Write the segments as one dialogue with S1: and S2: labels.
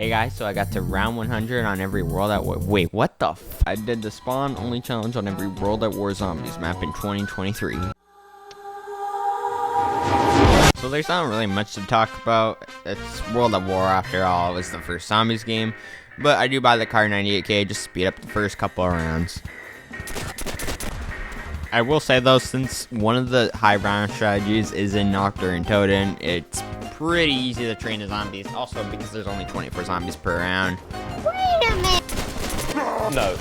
S1: Hey guys, so I got to round 100 on every World at War. Wait, what the f? I did the spawn only challenge on every World at War Zombies map in 2023. So there's not really much to talk about. It's World at War after all. It was the first Zombies game. But I do buy the Kar 98K just to speed up the first couple of rounds. I will say though, since one of the high round strategies is in Nocturne and Totem, it's pretty easy to train the zombies. Also because there's only 24 zombies per round.
S2: Wait a minute.
S1: No.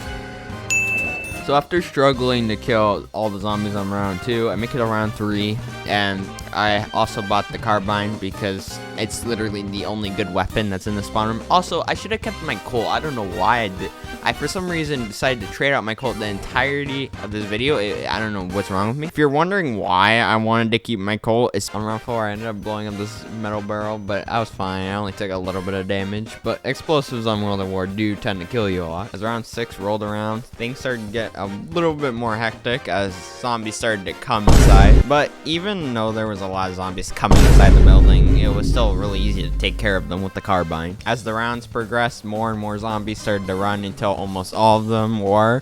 S1: So after struggling to kill all the zombies on round 2, I make it to round 3, and I also bought the carbine because it's literally the only good weapon that's in the spawn room. Also, I should have kept my Colt. I don't know why I did. I, for some reason, decided to trade out my Colt the entirety of this video. I don't know what's wrong with me. If you're wondering why I wanted to keep my Colt, it's on round 4. I ended up blowing up this metal barrel, but I was fine. I only took a little bit of damage. But explosives on World at War do tend to kill you a lot. As round 6 rolled around, things started to get a little bit more hectic as zombies started to come inside. But even though there was a lot of zombies coming inside the building, it was still really easy to take care of them with the carbine. As the rounds progressed, more and more zombies started to run until almost all of them were.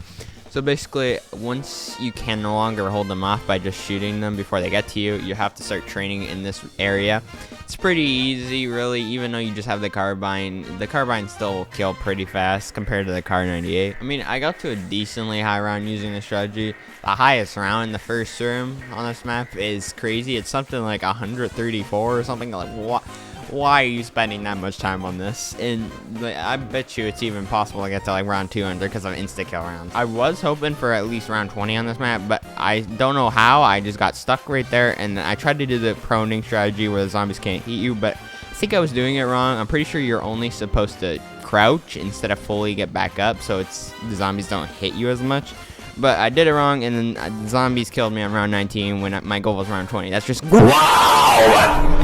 S1: So basically, once you can no longer hold them off by just shooting them before they get to you, you have to start training in this area. It's pretty easy, really, even though you just have the carbine. The carbine still will kill pretty fast compared to the Kar 98. I mean, I got to a decently high round using this strategy. The highest round in the first room on this map is crazy. It's something like 134 or something. Like, what? Why are you spending that much time on this? And I bet you it's even possible to get to like round 200 because of insta-kill rounds. I was hoping for at least round 20 on this map, but I don't know how. I just got stuck right there, and I tried to do the proning strategy where the zombies can't hit you, but I think I was doing it wrong. I'm pretty sure you're only supposed to crouch instead of fully get back up, so the zombies don't hit you as much. But I did it wrong, and then the zombies killed me on round 19 when my goal was round 20. That's just wow!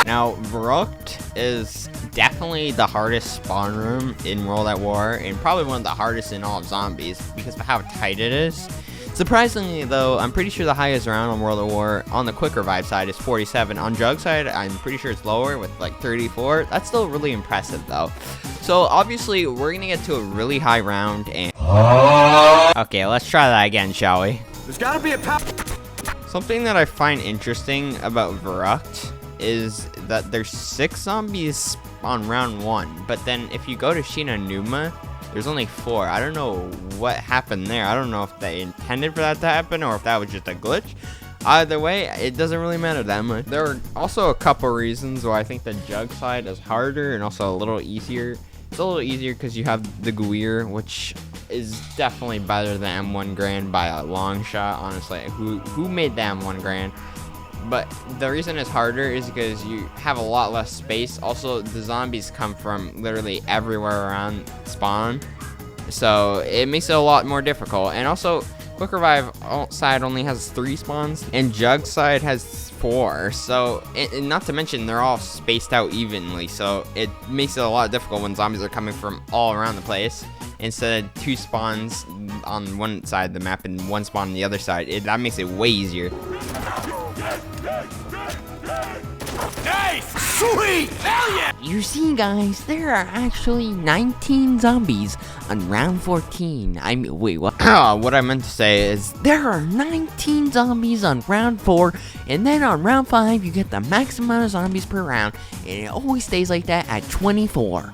S1: Now, Verrückt is definitely the hardest spawn room in World at War, and probably one of the hardest in all of Zombies because of how tight it is. Surprisingly, though, I'm pretty sure the highest round on World at War on the quick revive side is 47. On Jug side, I'm pretty sure it's lower with like 34. That's still really impressive, though. So, obviously, we're going to get to a really high round, and... Okay, let's try that again, shall we?
S3: There's gotta be a power.
S1: Something that I find interesting about Verrückt is that there's 6 zombies on round 1, but then if you go to Shinonuma, there's only 4. I don't know what happened there. I don't know if they intended for that to happen or if that was just a glitch. Either way, it doesn't really matter that much. There are also a couple reasons why I think the Jug side is harder and also a little easier. It's a little easier because you have the Guir, which is definitely better than M1 Garand by a long shot, honestly. Who made the M1 Garand? But the reason it's harder is because you have a lot less space. Also, the zombies come from literally everywhere around spawn, so it makes it a lot more difficult. And also, Quick Revive side only has 3 spawns, and Jug side has 4. So, and not to mention, they're all spaced out evenly, so it makes it a lot difficult when zombies are coming from all around the place. Instead of 2 spawns on one side of the map and 1 spawn on the other side, that makes it way easier.
S3: Nice! Sweet! Hell yeah!
S4: You see, guys, there are actually 19 zombies on round 14. I mean, wait, what?
S1: What I meant to say is,
S4: There are 19 zombies on round 4, and then on round 5, you get the max amount of zombies per round, and it always stays like that at 24.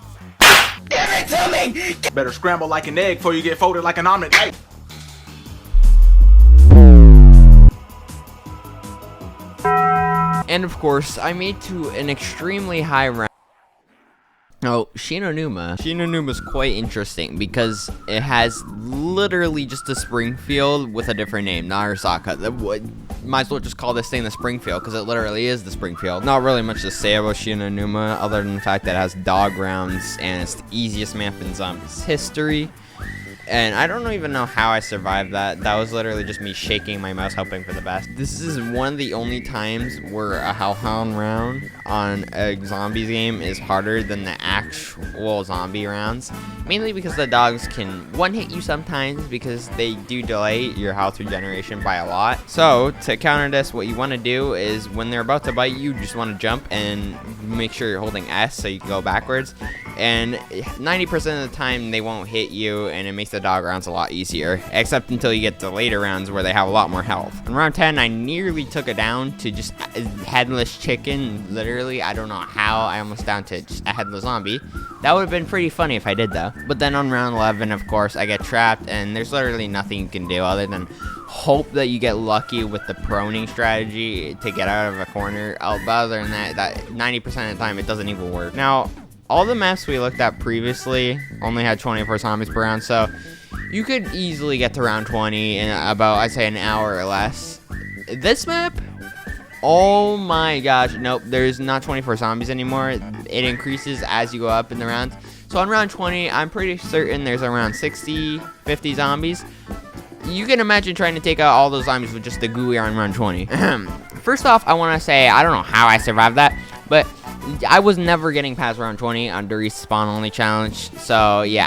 S3: Give it to me! Better scramble like an egg before you get folded like an omelet. Hey.
S1: and of course, I made to an extremely high round. Oh, Shinonuma. Shinonuma's quite interesting because it has literally just a Springfield with a different name, Narasaka. Might as well just call this thing the Springfield because it literally is the Springfield. Not really much to say about Shinonuma other than the fact that it has dog rounds and it's the easiest map in Zombies history. And I don't even know how I survived that. That was literally just me shaking my mouse hoping for the best. This is one of the only times where a Hellhound round on a Zombies game is harder than the actual zombie rounds. Mainly because the dogs can one-hit you sometimes because they do delay your health regeneration by a lot. So, to counter this, what you want to do is when they're about to bite you, you just want to jump and make sure you're holding S so you can go backwards. and 90% of the time they won't hit you, and it makes the dog rounds a lot easier, except until you get to later rounds where they have a lot more health. In round 10, I nearly took it down to just a headless chicken. Literally, I don't know how I almost down to just a headless zombie. That would have been pretty funny if I did though. But then on round 11, of course, I get trapped, and there's literally nothing you can do other than hope that you get lucky with the proning strategy to get out of a corner. But other than that 90% of the time it doesn't even work. Now, all the maps we looked at previously only had 24 zombies per round, so you could easily get to round 20 in about, I'd say, an hour or less. This map, oh my gosh, nope, there's not 24 zombies anymore. It increases as you go up in the rounds. So on round 20, I'm pretty certain there's around 60, 50 zombies. You can imagine trying to take out all those zombies with just the GUI on round 20. First off, I want to say, I don't know how I survived that, but I was never getting past round 20 on the respawn only challenge. So yeah,